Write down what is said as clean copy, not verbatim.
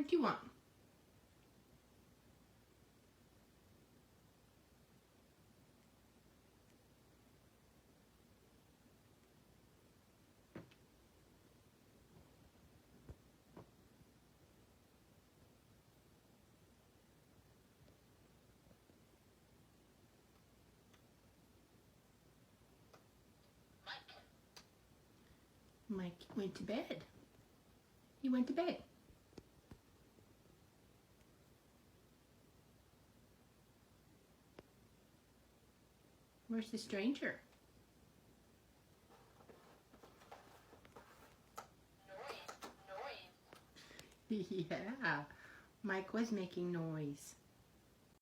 What do you want? Mike went to bed. He went to bed. Where's the stranger? Noise. Yeah, Mike was making noise.